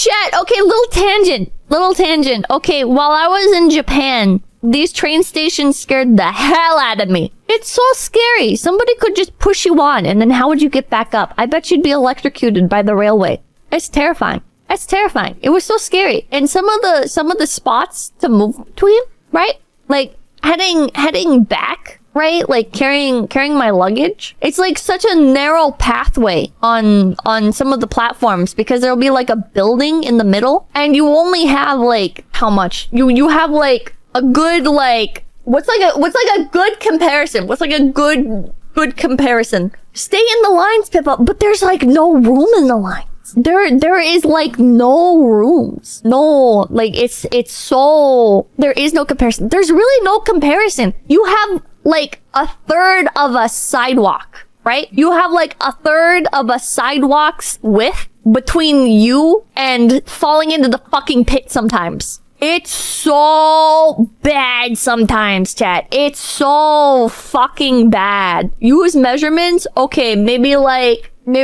shit. Okay, little tangent. Okay, while I was in Japan, these train stations scared the hell out of me. It's so scary. Somebody could just push you on, and then how would you get back up? I bet you'd be electrocuted by the railway. It's terrifying. That's terrifying. It was so scary. And some of the spots to move between, right? Like heading back, right? Like carrying my luggage. It's like such a narrow pathway on some of the platforms because there'll be like a building in the middle, and you only have like how much? You have like a good like what's like a good comparison? What's like a good comparison? Stay in the lines, Pippa, but there's like no room in the line. There is like no rooms. No, like it's so, there is no comparison. There's really no comparison. You have like a third of a sidewalk, right? You have like a third of a sidewalk's width between you and falling into the fucking pit sometimes. It's so bad sometimes, chat. It's so fucking bad. Use measurements. Okay, maybe like, hold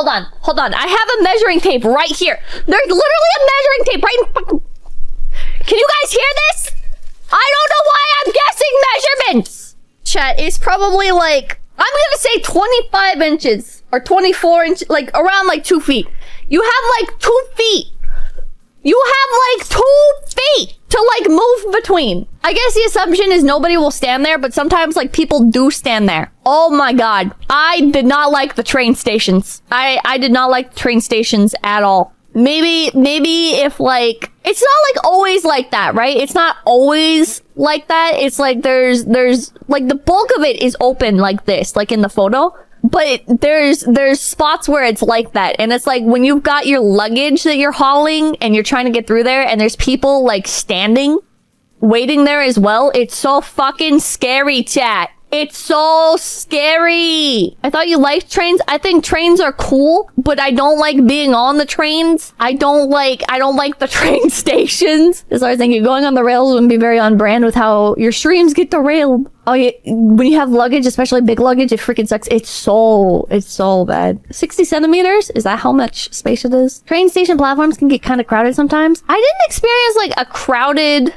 on. I have a measuring tape right here. There's literally a measuring tape right in fucking... Can you guys hear this? I don't know why I'm guessing measurements. Chat, it's probably like, I'm gonna say 25 inches or 24 inches, like around like 2 feet. You have like 2 feet. You have like 2 feet to like move between. I guess the assumption is nobody will stand there, but sometimes like people do stand there. Oh my god. I did not like the train stations. I did not like the train stations at all. Maybe if like, it's not like always like that, right? It's not always like that. It's like there's like the bulk of it is open like this, like in the photo. But there's spots where it's like that. And it's like when you've got your luggage that you're hauling and you're trying to get through there and there's people like standing, waiting there as well. It's so fucking scary, chat. It's so scary. I thought you liked trains. I think trains are cool, but I don't like being on the trains. I don't like the train stations. As I was thinking, going on the rails wouldn't be very on brand with how your streams get derailed. Oh yeah, when you have luggage, especially big luggage, it freaking sucks. It's so bad. 60 centimeters? Is that how much space it is? Train station platforms can get kind of crowded sometimes. I didn't experience like a crowded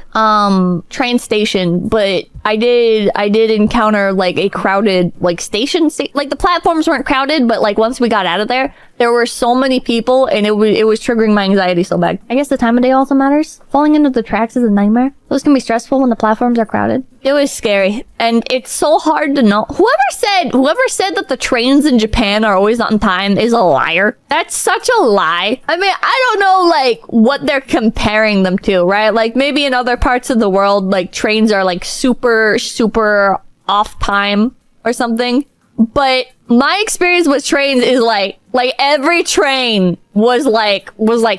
train station, but I did encounter like a crowded like station. Like the platforms weren't crowded, but like once we got out of there, there were so many people and it was triggering my anxiety so bad. I guess the time of day also matters. Falling into the tracks is a nightmare. Those can be stressful when the platforms are crowded. It was scary. And it's so hard to know. Whoever said that the trains in Japan are always on time is a liar. That's such a lie. I mean, I don't know like what they're comparing them to, right? Like maybe in other parts of the world, like trains are like super off time or something. But my experience with trains is like every train was like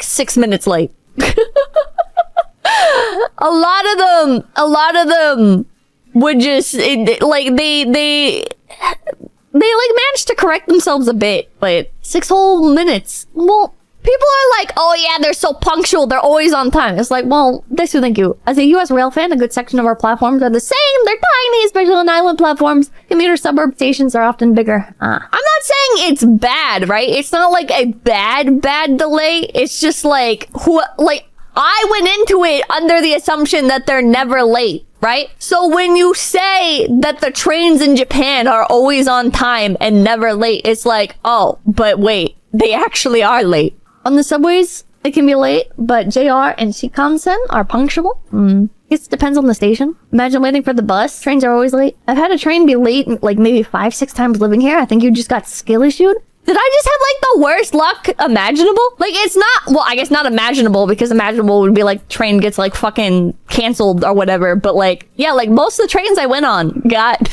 6 minutes late. A lot of them would just like they like managed to correct themselves a bit, but 6 whole minutes. Well, people are like, oh yeah, they're so punctual, they're always on time. It's like, well, this would thank you. As a US rail fan, a good section of our platforms are the same. They're tiny, especially on island platforms. Commuter suburb stations are often bigger. I'm not saying it's bad, right? It's not like a bad delay. It's just like I went into it under the assumption that they're never late, right? So when you say that the trains in Japan are always on time and never late, it's like, oh, but wait, they actually are late. On the subways, it can be late, but JR and Shinkansen are punctual. It depends on the station. Imagine waiting for the bus. Trains are always late. I've had a train be late like maybe 5-6 times living here. I think you just got skill issued. Did I just have like the worst luck imaginable? Like it's not, well, I guess not imaginable because imaginable would be like train gets like fucking canceled or whatever. But like, yeah, like most of the trains I went on got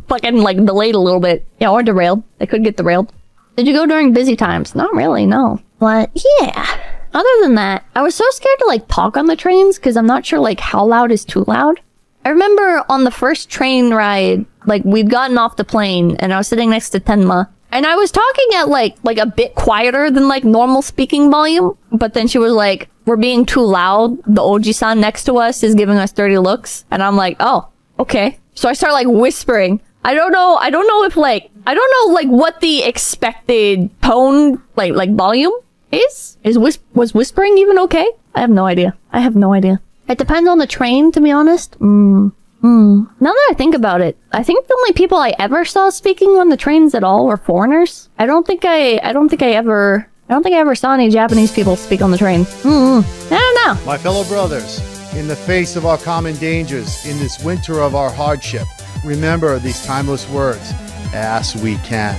fucking like delayed a little bit. Yeah, or derailed. They could get derailed. Did you go during busy times? Not really, no. But yeah, other than that, I was so scared to like talk on the trains because I'm not sure like how loud is too loud. I remember on the first train ride, like we'd gotten off the plane and I was sitting next to Tenma. And I was talking at like a bit quieter than like normal speaking volume. But then she was like, we're being too loud. The Oji-san next to us is giving us dirty looks. And I'm like, oh, okay. So I start like whispering. I don't know what the expected tone, like volume Was whispering even okay? I have no idea. It depends on the train, to be honest. Now that I think about it, I think the only people I ever saw speaking on the trains at all were foreigners. I don't think I ever saw any Japanese people speak on the train. I don't know. My fellow brothers, in the face of our common dangers, in this winter of our hardship, remember these timeless words, as we can.